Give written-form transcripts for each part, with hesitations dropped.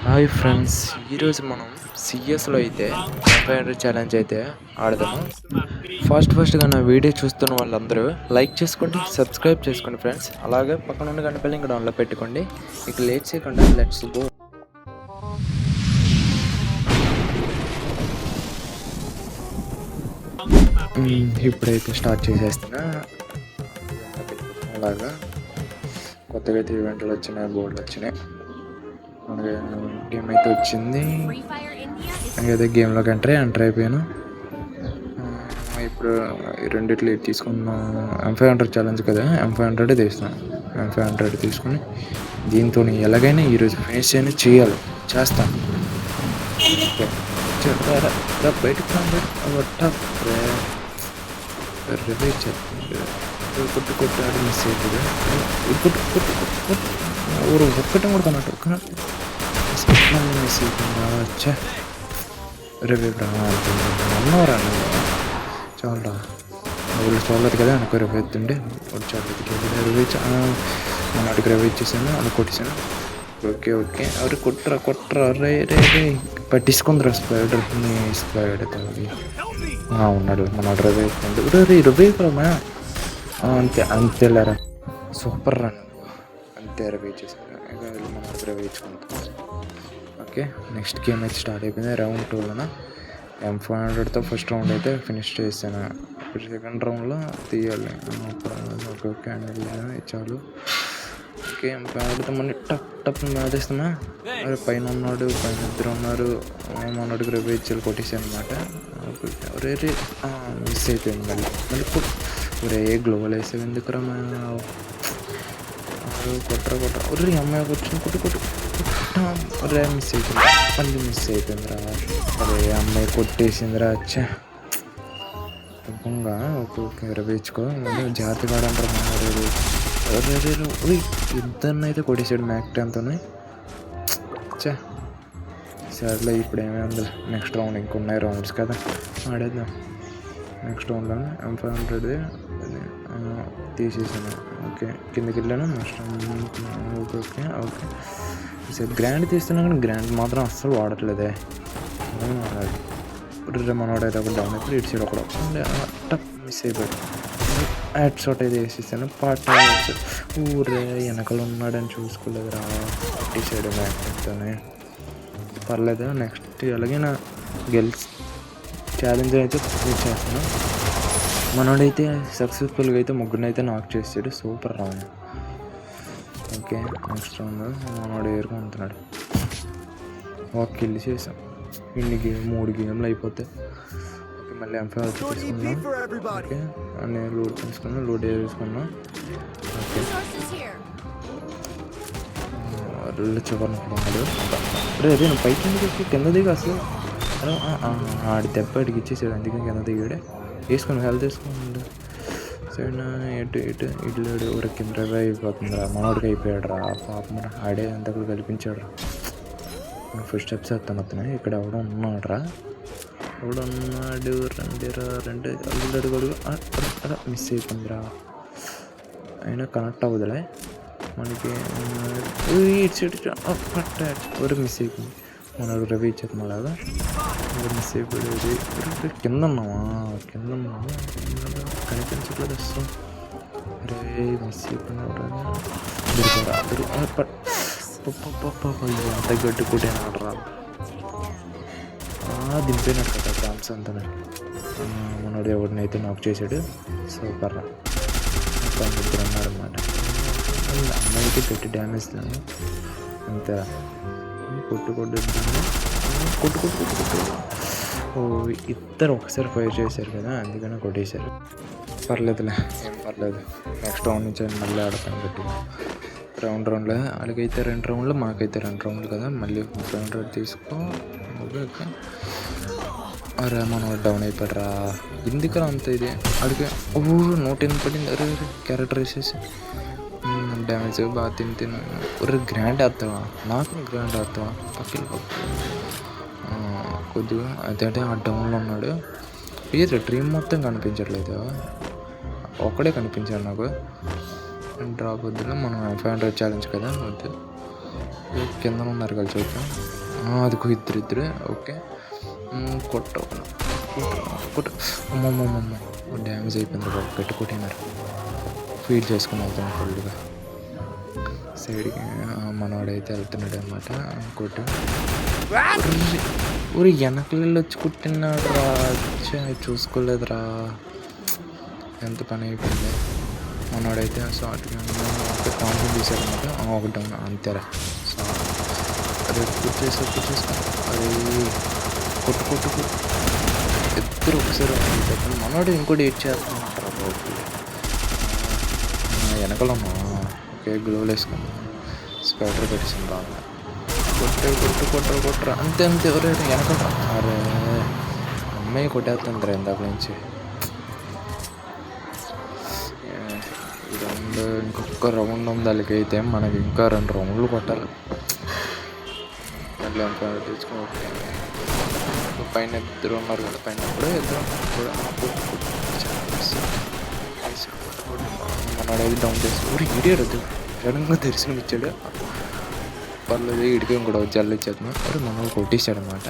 Hi friends, ఈరోజు మనం సిఎస్లో అయితే 500 ఛాలెంజ్ అయితే ఆడదాము. ఫస్ట్గా నా వీడియో చూస్తున్న వాళ్ళందరూ లైక్ చేసుకోండి, సబ్స్క్రైబ్ చేసుకోండి ఫ్రెండ్స్. అలాగే పక్కన ఉన్న గంట బెల్ ఇంకా డౌన్లో పెట్టుకోండి. ఇక లేట్ చేయకుండా లెట్స్ గో. ఇప్పుడైతే స్టార్ట్ చేసేస్తున్నా. అలాగా కొత్తగా అయితే ఈవెంట్లు వచ్చినాయి, బోర్డులు వచ్చినాయి. మనకి గేమ్ అయితే వచ్చింది. అయితే గేమ్లోకి ఎంటర్ అయిపోయాను. ఇప్పుడు రెండిట్లు తీసుకున్నాం. M500 ఛాలెంజ్ కదా, M500 తీస్తాను. M500 తీసుకుని దీంతో ఎలాగైనా ఈరోజు ఫినిష్ చేయాలి, చేస్తాను. బయటకు కొట్టాడు, మిస్ అవుతుంది. ఒక్కటే కొడుతున్నట్టు మిస్ అవుతుందా? వచ్చా రివ్యూ అన్నవరా చాలా ఊళ్ళు చూడలేదు కదా, అనుకో రివ్యూ ఎత్తుండే వచ్చాడు. రివ్యూ మన అడిగి రివ్యూ ఇచ్చేసాను, అలా కొట్టేసాను. ఓకే ఎవరు కొట్టరా రే పట్టించుకుందిరా స్పైడర్ ఉన్నాడు. మన రివ్యూ రివ్యూ అంతేలేరా, సూపర్ రా. అంతే రివ్యూ ఇచ్చేసాను. మన రివ్యూ ఇచ్చుకుంటాం. ఓకే, నెక్స్ట్ గేమ్ అయితే స్టార్ట్ అయిపోయింది. రౌండ్ 2లోన M500తో ఫస్ట్ రౌండ్ అయితే ఫినిష్ చేశాను. ఇప్పుడు సెకండ్ రౌండ్లో తీయాలి. ఓకే అండి, చాలు. ఓకే, M500తో మళ్ళీ టప్ మేదేస్తున్నా. అరే పైన ఉన్నాడు, పైన ఇద్దరు ఉన్నారు. మనోడికి రివ్యూ ఇచ్చి కొట్టేసాను అనమాట. రే మిస్ అయిపోయింది. మళ్ళీ ఒరే గ్లోవల్ వేసేవి ఎందుకురా? కొట్టరా ఒరే అమ్మాయి కూర్చొని కొట్టు ఒరే మిస్ అయిపోయింది. మళ్ళీ మిస్ అయిపోయిందిరా. అరే అమ్మాయి కొట్టేసిందిరా. వచ్చా తప్పంగా ఒక్కొక్క రివ్యూచ్చుకో, జాగ్రత్తగా అంటారు. ఇద్దరిని అయితే కొట్టేసాడు మ్యాక్ 10తోనే. చా సర్లే, ఇప్పుడు ఏమైంది. నెక్స్ట్ రౌండ్ ఇంకొన్నాయి రౌండ్స్ కదా, ఆడేద్దాం. నెక్స్ట్ రౌండ్లో M500 తీసేసాను. ఓకే, కిందకి వెళ్ళాను. నెక్స్ట్ ఓకే సరే, గ్రాండ్ తీస్తున్నా కానీ గ్రాండ్ మాత్రం అస్సలు వాడట్లేదే. ఇప్పుడు మనోడైతే ఒక డౌన్ అయితే ఇటు సైడ్ ఒకడు టప్ మిస్ అయిపోయాడు. హెడ్ షాట్ అయితే వేసేసాను. ఊరే వెనకలు ఉన్నాడని చూసుకోలేదురా. ఇటు సైడ్ మ్యాక్తోనే పర్లేదు. నెక్స్ట్ ఎలాగైనా ఛాలెంజ్ అయితే చేస్తాను. మనోడైతే సక్సెస్ఫుల్గా అయితే ముగ్గురిని అయితే నాక్ చేసాడు. Super round. Okay, next round మనోడు ఏరుకుంటున్నాడు. ఒక కిల్ చేసాం. ఇన్ని 3 గేమ్లు అయిపోతాయి. ఓకే, మళ్ళీ M500 తీసుకున్నాం. ఓకే, నేను లోడ్ తీసుకున్నాను, లోడ్ వేసుకున్నాం. ఓకే, చివరిని ఉన్నాడు. రే నేను పైకి కింద దిగు అసలు. ఆడి దెబ్బ అడిగి ఇచ్చేసాడు, అందుకని కింద దిగాడే. వేసుకుని హెల్త్ వేసుకోండి. సైడ్ ఇటు ఇడ్లాడు. ఒక కింద అయిపోతుందిరా. మనోడికి అయిపోయాడు రా. పాపం ఆడే అంతకుడు కల్పించాడు రా. ఫస్ట్ స్టెప్స్ వేస్తాను అతను. ఇక్కడ ఎవడో ఉన్నాడు రా. ఎవడున్నాడు? రెండు అడుగుడు అలా మిస్ అయిపోయిందిరా. అయినా కనెక్ట్ అవ్వదులే మనకి. ఎవరు మిస్ అయిపోయింది. మనోడు రవి ఇచ్చేది మళ్ళాగా మిస్ అయిపోయేది. కింద ఉన్నామా కనిపించట్లేదు అసలు. రే మిస్ అయిపోయినా అంత గడ్డి కొట్టాను ఆడరా. దింపేనాడు కదా ఛాన్స్ అంతా. మనోడు ఎవరినైతే నాక్ చేశాడు. సూపర్ రా. ఇద్దరు అన్నారు అనమాట. అమ్మాయికి పెట్టి డ్యామేజ్ లేదు అంతేరా. కొట్టు ఇద్దరు ఒకసారి ఫైర్ చేశారు కదా, అందుకనే కొట్టేశారు. పర్లేదులే, ఏం పర్లేదు. నెక్స్ట్ రౌండ్ నుంచి మళ్ళీ ఆడతాను గట్టి. రౌండ్లో వాళ్ళకైతే 2 రౌండ్లు, మాకైతే 2 రౌండ్లు కదా. మళ్ళీ 500 తీసుకో. ఓకే, అరే మనం డౌన్ అయిపోయారా. ఎందుకలా అంత ఇది అడిగే. నోట్ ఎందుకు పడింది? అరే క్యారెక్టర్ వేసేసి డ్యామేజ్ బాగా తిని ఒరే గ్రాండ్ వేస్తావా? నాకు గ్రాండ్ వేస్తావా? పక్కకి కొద్దిగా అదే ఆ డౌన్లో ఉన్నాడు. ఇది డ్రీమ్ మొత్తం కనిపించట్లేదు, ఒక్కడే కనిపించాడు నాకు. డ్రాప్ వద్దులో మనం 500 ఛాలెంజ్ కదా వద్దు. కింద ఉన్నారు కలిసి చూద్దాం. అది ఇద్దరు ఓకే. కొట్ట కొట్ట అమ్మమ్మమ్మ డ్యామేజ్ అయిపోయింది బాబు. గట్టి కొట్టినారు. ఫీడ్ చేసుకుని వెళ్తాం ఫుల్గా సైడ్కి. మనవాడైతే వెళ్తున్నాడు అనమాట. కొట్టు ఊరి వెనకలు వచ్చి కుట్టినాడు రా. చూసుకోలేదురా, ఎంత పని అయిపోయింది. మనవాడైతే షార్ట్గా కాంపౌండ్ తీసాడనమాట. ఒక డౌన్ అంతేరా. అరే కూర్చేసుకో. అరే కొట్టు ఇద్దరు ఒకసారి మనవాడు ఇంకోటి ఏడ్ చేస్తున్నట్రా బాబు. వెనకలమ్మా. ఓకే గ్లోవ్లు వేసుకున్నా. స్వెటర్ పెట్టేసింది బాగా. కొట్టరా అంతే ఎవరు వెనకలరా. అరే అమ్మాయి కొట్టేస్తుందిరా ఇందాక నుంచి. ఈ రౌండ్ ఇంకొక రౌండ్ ఉంది. వాళ్ళకైతే మనకి ఇంకా 2 రౌండ్లు కొట్టాలి. మళ్ళీ ఇంకా తెచ్చుకోవచ్చు. పైన ఇద్దరు ఉన్నారు కదా, పైన కూడా మనవాడేది డౌన్ చేసి ఊరి ఇడియడు సడన్గా దర్శనం ఇచ్చాడు. పర్లేదు ఇడికి కూడా జల్లు ఇచ్చేద్దాం. అరే మనవాడు కొట్టేశాడు అనమాట.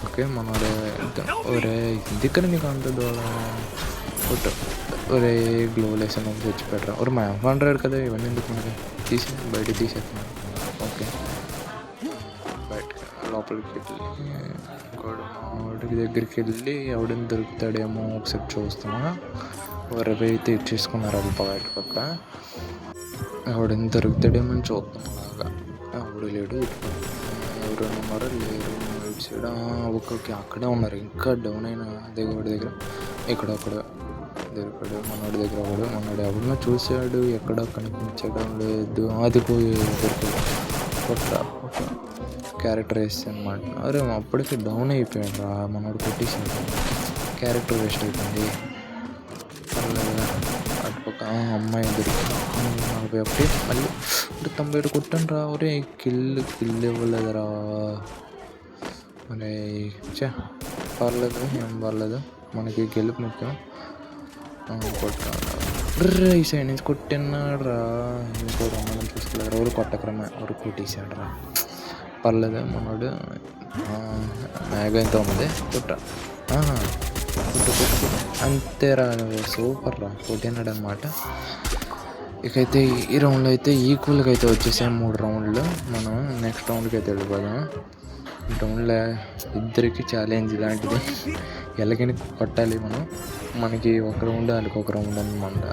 ఓకే మనవాడు ఒరే ఎందుకని నీకు అంత దూరం కొట్టు. ఒరే గ్లోవ్ లేసిన తెచ్చిపెట్టరా. ఒరే మా అంటాడు కదా, ఇవన్నీ ఎందుకు మనకి బయట తీసేస్తున్నాను. ఓకే బయటకి లోపలికి వెళ్ళి వాడికి దగ్గరికి వెళ్ళి ఎవడైనా దొరుకుతాడేమో ఒకసారి చూస్తామా. వరవై అయితే ఇచ్చేసుకున్నారు అది బయట పక్క. ఎవడైనా దొరుకుతాడేమో అని చూస్తాం. అలాగా ఎవడు లేడు. ఎవరైనా ఉన్నారో లేరు. ఇటు సైడ్ ఒక్కొక్క అక్కడే ఉన్నారు. ఇంకా డౌన్ అయిన దగ్గర ఇక్కడ దొరికాడు. మనవాడి దగ్గర మనవాడు ఎవరినో చూశాడు, ఎక్కడ కనిపించడం లేదు. అది పోయి దొరికాడు. కొట్ట క్యారెక్టర్ వేస్తే అనమాట. అరే అప్పటికి డౌన్ అయిపోయాడు రా. మనవాడు కొట్టేసాడు. క్యారెక్టర్ వేస్ట్ అయిపోయింది. అటుపక్క అమ్మాయి దొరికింది. 41 మళ్ళీ 97 కొట్టాను రా. ఒరే కిల్ ఇవ్వలేదురా. మరి పర్లేదు, ఏం పర్లేదు, మనకి గెలుపు ముఖ్యం. కొట్టాను ఈ సైడ్ నుంచి కొట్టినాడు రా. ఇంకో రమ్మని చూసుకోలేదు. ఎవరు కొట్టకరమే ఎవరు కొట్టేసాడు రా. పర్లేదు మనోడు మేఘంతో ఉంది. కొట్ట అంతేరా. సూపర్ రా కొట్టినాడు అనమాట. ఇకైతే ఈ రౌండ్లో అయితే ఈక్వల్గా అయితే వచ్చేసాయి 3 రౌండ్లు. మనం నెక్స్ట్ రౌండ్కి అయితే వెళ్ళిపోదాం. రౌండ్లో ఇద్దరికి ఛాలెంజ్ లాంటిది. ఎలాగైనా కొట్టాలి మనం. మనకి ఒక రౌండ్ వాళ్ళకి ఒక రౌండ్ అనమాట.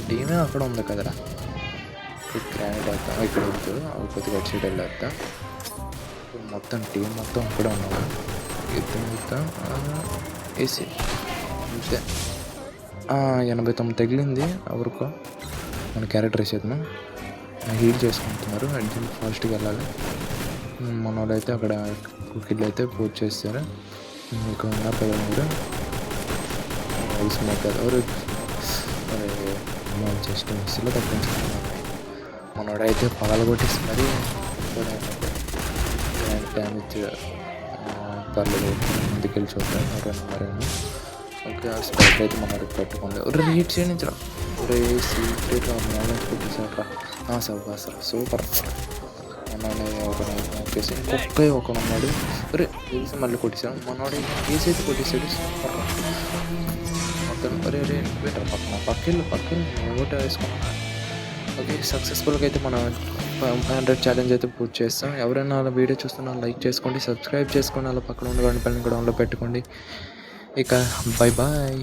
టీమే అక్కడ ఉంది కదరా. గ్రానైట్ వేద్దాం. ఇక్కడ వద్దు, అవి కొద్దిగా అటు సైడ్ వెళ్ళేద్దాం. మొత్తం టీం మొత్తం అక్కడే ఉన్నాము. మొత్తం వేసి అంతే. 89 తగిలింది ఎవరికో. మన క్యారెక్టర్ వేసేద్దాం. హీల్ చేసుకుంటున్నారు. అర్జెంట్ ఫాస్ట్గా వెళ్ళాలి. మన వాళ్ళు అయితే అక్కడ కుకిళ్ళు అయితే పూజ చేస్తారు. ఇక్కడ ఉన్నారు కదా మీరు వేసుకున్నారు కదా. ఎవరు జస్ట్ మిస్లో తప్పించుకున్నారు. మనోడైతే పగలగొట్టేసి మరి డ్యామేజ్. పర్లేదు ముందుకెళ్ళి చూద్దాం ఎవరైనా. ఓకే ఆ స్పైక్ అయితే మనకి పెట్టుకుంది. రీట్ సైడ్ నుంచి రా. సీక్రెట్ మూమెంట్ కొట్టేసాడు రా. సూపర్ ఒక వచ్చేసి ఇంకొక ఉన్నాడు. తెలిసి మళ్ళీ కొట్టేసాడు. మనవాడు కేసు అయితే కొట్టేసాడు. సూపర్ మొత్తం. బెటర్ పక్కన ఓటు వేసుకున్నాను. ఓకే సక్సెస్ఫుల్గా అయితే మనం 500 ఛాలెంజ్ అయితే పూర్తి చేస్తాం. ఎవరైనా అలా వీడియో చూస్తున్నా లైక్ చేసుకోండి, సబ్స్క్రైబ్ చేసుకోండి. అలా పక్కన ఉన్న గంట పైన కూడా పెట్టుకోండి. ఇక బై బాయ్.